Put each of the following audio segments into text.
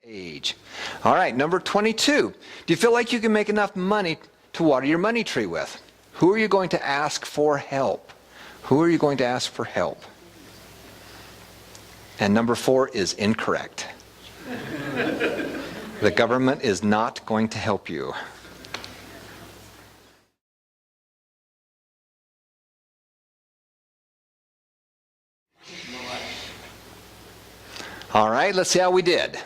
age. All right, number 22. Do you feel like you can make enough money to water your money tree with? Who are you going to ask for help? Who are you going to ask for help? And number 4 is incorrect. The government is not going to help you. All right, let's see how we did.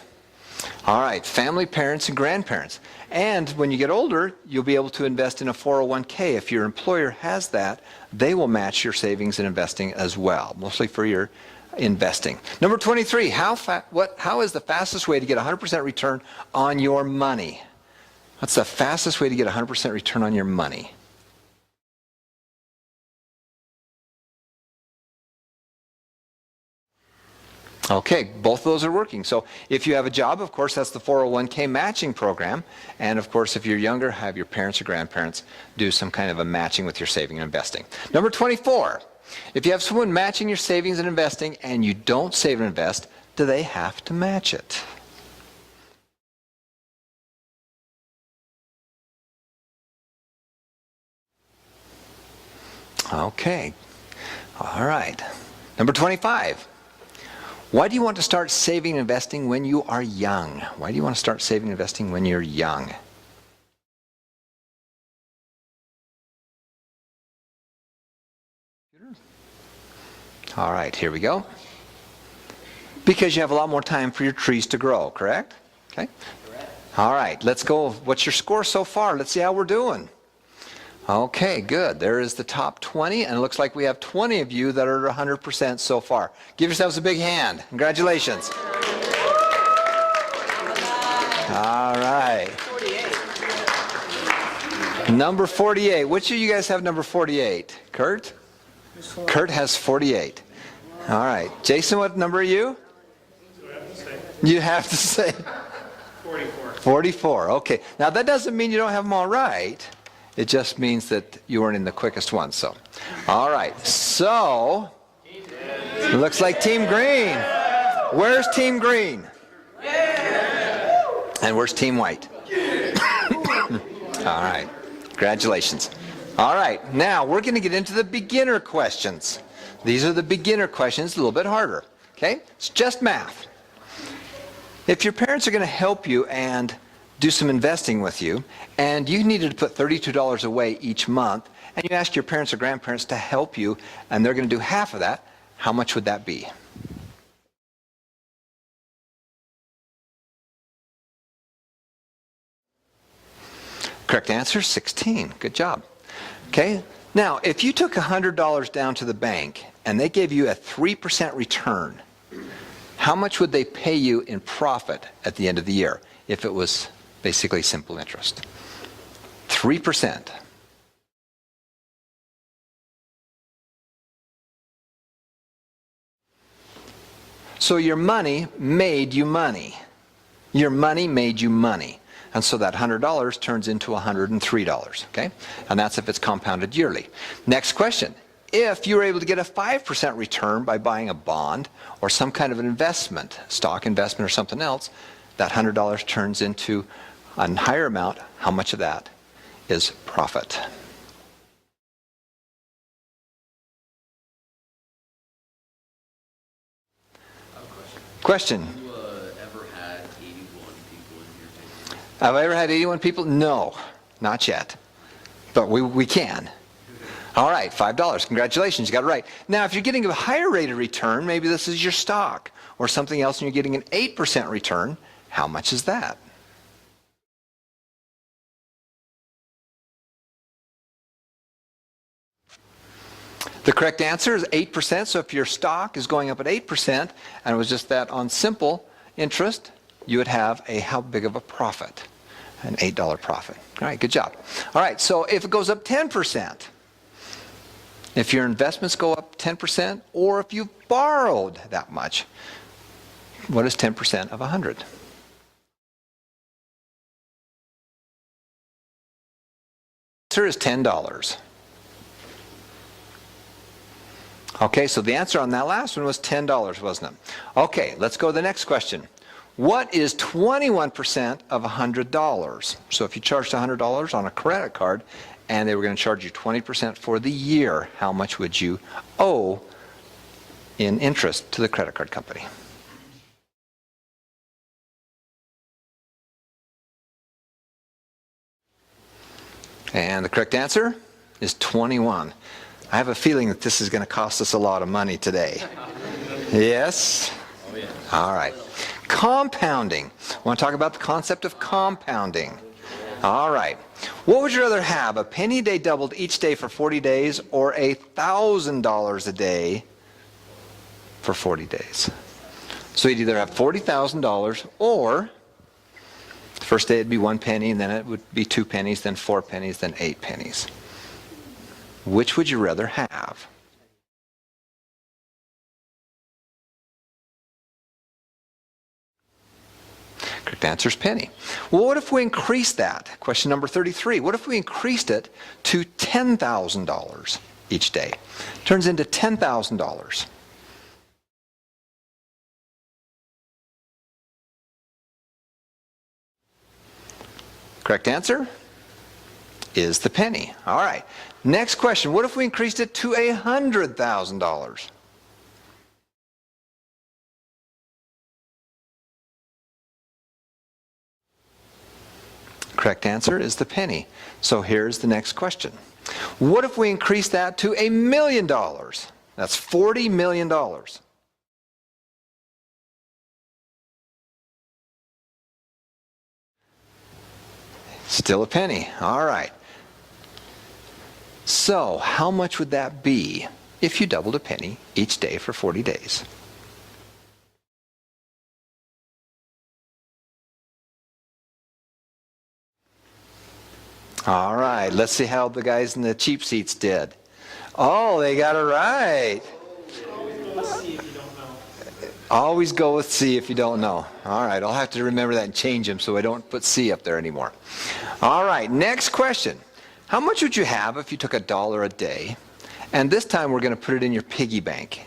All right, family, parents, and grandparents. And when you get older, you'll be able to invest in a 401k. If your employer has that, they will match your savings and investing as well, mostly for your investing. Number 23, how is the fastest way to get 100% return on your money? What's the fastest way to get 100% return on your money? Okay, both of those are working. So if you have a job, of course, that's the 401k matching program. And of course, if you're younger, have your parents or grandparents do some kind of a matching with your saving and investing. Number 24, if you have someone matching your savings and investing and you don't save and invest, do they have to match it? Okay, all right. Number 25. Why do you want to start saving and investing when you are young? Why do you want to start saving and investing when you're young? All right, here we go. Because you have a lot more time for your trees to grow, correct? Okay. All right, let's go. What's your score so far? Let's see how we're doing. Okay, good. There is the top 20, and it looks like we have 20 of you that are at 100% so far. Give yourselves a big hand. Congratulations. All right. Number 48. Which of you guys have number 48? Kurt? Kurt has 48. All right. Jason, what number are you? You have to say. 44. 44. Okay. Now, that doesn't mean you don't have them all right. It just means that you weren't in the quickest one. So, all right. So, it looks like Team Green. Where's Team Green? And where's Team White? All right. Congratulations. All right. Now, we're going to get into the beginner questions. These are the beginner questions, a little bit harder. Okay? It's just math. If your parents are going to help you and do some investing with you, and you needed to put $32 away each month, and you ask your parents or grandparents to help you, and they're going to do half of that, how much would that be? Correct answer, 16. Good job. Okay, now if you took $100 down to the bank, and they gave you a 3% return, how much would they pay you in profit at the end of the year if it was basically simple interest? 3%. So your money made you money. Your money made you money. And so that $100 turns into $103, okay? And that's if it's compounded yearly. Next question. If you were able to get a 5% return by buying a bond or some kind of an investment, stock investment or something else, that $100 turns into a higher amount. How much of that is profit? Question. Have you ever had 81 people in your family? Have I ever had 81 people? No, not yet. But we can. All right, $5. Congratulations, you got it right. Now, if you're getting a higher rate of return, maybe this is your stock or something else, and you're getting an 8% return, how much is that? The correct answer is 8%. So if your stock is going up at 8%, and it was just that on simple interest, you would have a how big of a profit? An $8 profit. All right, good job. All right, so if it goes up 10%, if your investments go up 10%, or if you borrowed that much, what is 10% of 100? The answer is $10. Okay, so the answer on that last one was $10, wasn't it? Okay, let's go to the next question. What is 21% of $100? So if you charged $100 on a credit card and they were going to charge you 20% for the year, how much would you owe in interest to the credit card company? And the correct answer is 21. I have a feeling that this is going to cost us a lot of money today. Yes? Oh, yeah. All right. Compounding. I want to talk about the concept of compounding. All right. What would you rather have, a penny a day doubled each day for 40 days or $1,000 a day for 40 days? So you'd either have $40,000 or the first day it'd be 1 penny, and then it would be 2 pennies, then 4 pennies, then 8 pennies. Which would you rather have? Correct answer is penny. Well, what if we increased that? Question number 33. What if we increased it to $10,000 each day? Turns into $10,000. Correct answer is the penny. All right. Next question. What if we increased it to $100,000? Correct answer is the penny. So here's the next question. What if we increase that to $1 million? That's $40 million. Still a penny. All right. So how much would that be if you doubled a penny each day for 40 days? All right, let's see how the guys in the cheap seats did. Oh, they got it right. Always go with C if you don't know. All right, I'll have to remember that and change them so I don't put C up there anymore. All right, next question. How much would you have if you took $1 a day, and this time we're going to put it in your piggy bank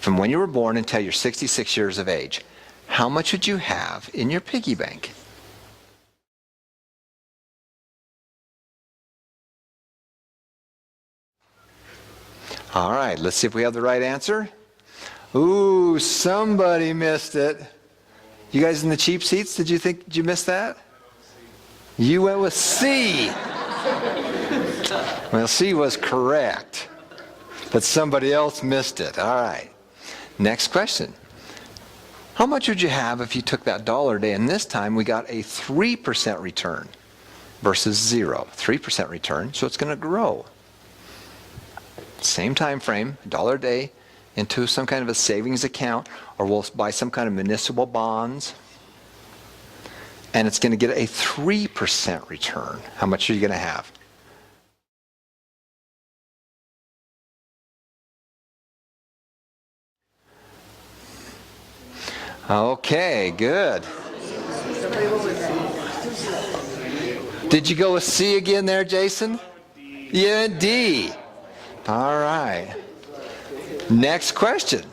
from when you were born until you're 66 years of age? How much would you have in your piggy bank? All right, let's see if we have the right answer. Ooh, somebody missed it. You guys in the cheap seats, did you miss that? You went with C. Well, C was correct, but somebody else missed it. All right. Next question. How much would you have if you took that $1 a day, and this time we got a 3% return versus 0? 3% return, so it's going to grow. Same time frame, $1 a day into some kind of a savings account, or we'll buy some kind of municipal bonds, and it's going to get a 3% return. How much are you going to have? Okay, good. Did you go with C again there, Jason? Yeah, D. All right. Next question.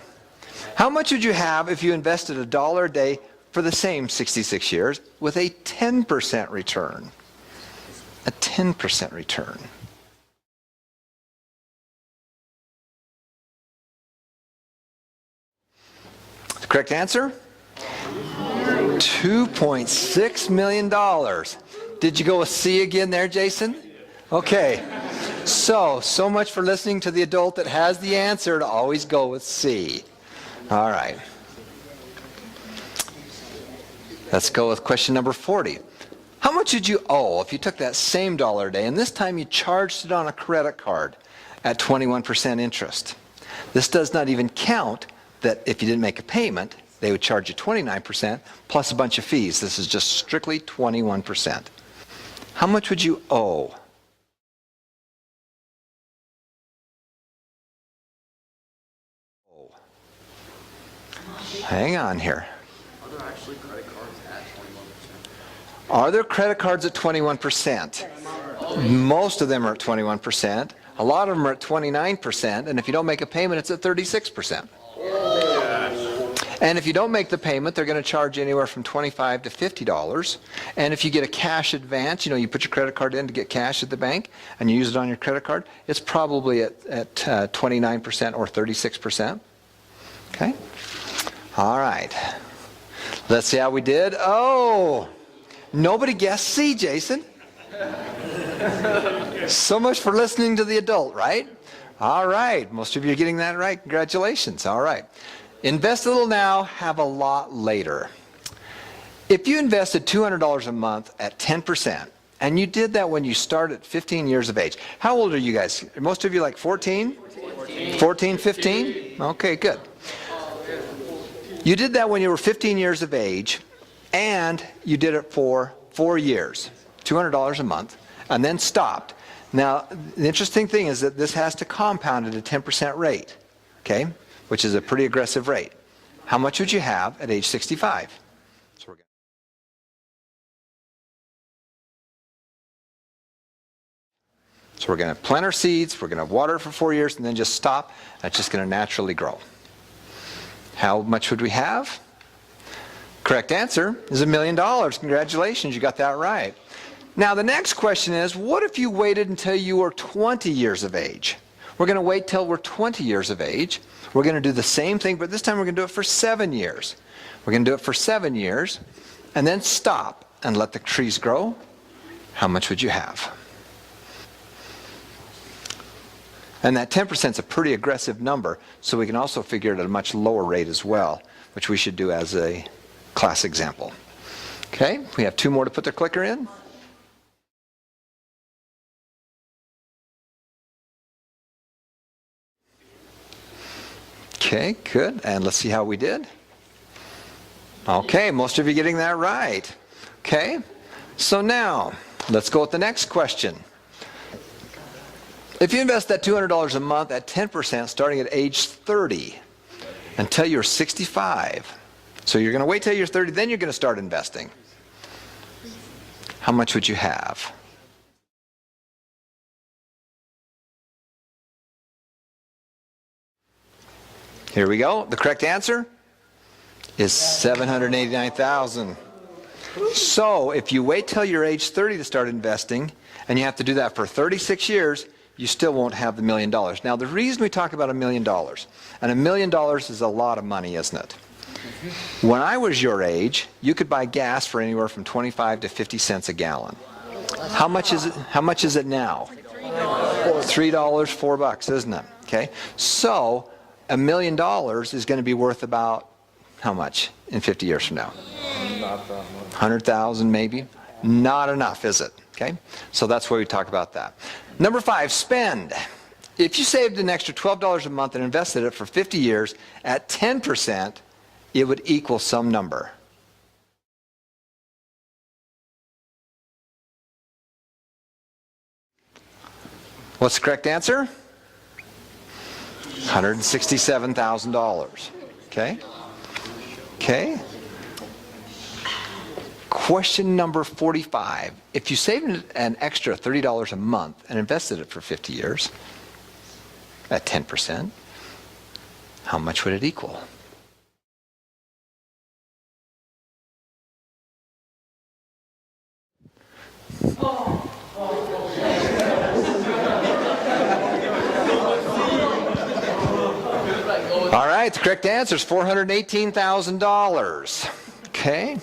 How much would you have if you invested $1 a day for the same 66 years with a 10% return? A 10% return. The correct answer? $2.6 million. Did you go with C again there, Jason? Okay. So much for listening to the adult that has the answer to always go with C. All right. Let's go with question number 40. How much did you owe if you took that same $1 a day and this time you charged it on a credit card at 21% interest? This does not even count that if you didn't make a payment, they would charge you 29% plus a bunch of fees. This is just strictly 21%. How much would you owe? Hang on here. Are there actually credit cards at 21%? Are there credit cards at 21%? Most of them are at 21%. A lot of them are at 29%. And if you don't make a payment, it's at 36%. And if you don't make the payment, they're going to charge you anywhere from $25 to $50. And if you get a cash advance, you put your credit card in to get cash at the bank, and you use it on your credit card, it's probably at 29% or 36%. Okay? All right. Let's see how we did. Oh, nobody guessed C, Jason. So much for listening to the adult, right? All right. Most of you are getting that right. Congratulations. All right. Invest a little now, have a lot later. If you invested $200 a month at 10%, and you did that when you started at 15 years of age. How old are you guys? Most of you like 14? 14, 15? Okay, good. You did that when you were 15 years of age, and you did it for 4 years, $200 a month, and then stopped. Now, the interesting thing is that this has to compound at a 10% rate, okay, which is a pretty aggressive rate. How much would you have at age 65? So we're going to plant our seeds, we're going to water it for 4 years, and then just stop. That's just going to naturally grow. How much would we have? Correct answer is $1 million. Congratulations, you got that right. Now the next question is, what if you waited until you were 20 years of age? We're going to wait till we're 20 years of age. We're going to do the same thing, but this time we're going to do it for 7 years. We're going to do it for 7 years, and then stop and let the trees grow. How much would you have? And that 10% is a pretty aggressive number, so we can also figure it at a much lower rate as well, which we should do as a class example. Okay, we have 2 more to put the clicker in. Okay, good. And let's see how we did. Okay, most of you getting that right. Okay, so now let's go with the next question. If you invest that $200 a month at 10% starting at age 30 until you're 65, so you're going to wait till you're 30, then you're going to start investing. How much would you have? Here we go. The correct answer is $789,000. So if you wait till you're age 30 to start investing, and you have to do that for 36 years, you still won't have the $1 million. Now the reason we talk about $1 million, and $1 million is a lot of money, isn't it? When I was your age, you could buy gas for anywhere from 25 to 50 cents a gallon. How much is it? How much is it now? $3, $4, isn't it? Okay, so $1 million is going to be worth about how much in 50 years from now? 100,000 maybe. Not enough, is it? Okay, so that's why we talk about that. Number 5, spend. If you saved an extra $12 a month and invested it for 50 years at 10%, it would equal some number. What's the correct answer? $167,000. Okay? Okay? Question number 45. If you saved an extra $30 a month and invested it for 50 years at 10%, how much would it equal? All right, the correct answer is $418,000. Okay.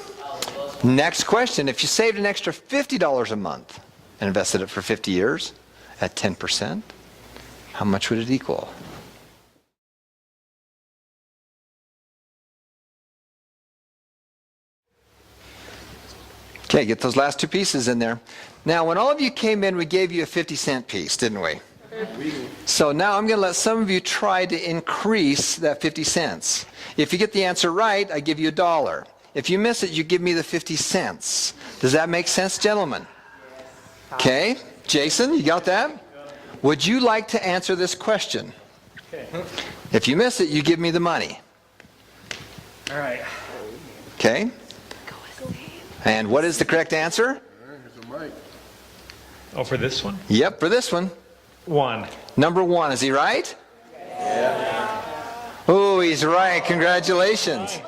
Next question. If you saved an extra $50 a month and invested it for 50 years at 10%, how much would it equal? Okay, get those last 2 pieces in there. Now, when all of you came in, we gave you a 50-cent piece, didn't we? So now I'm going to let some of you try to increase that 50 cents. If you get the answer right, I give you $1. If you miss it, you give me the 50 cents. Does that make sense, gentlemen? Okay. Jason, you got that? Would you like to answer this question? If you miss it, you give me the money. All right. Okay. And what is the correct answer? Oh, for this one? Yep, for this one. 1. Number 1, is he right? Yeah. Oh, he's right. Congratulations.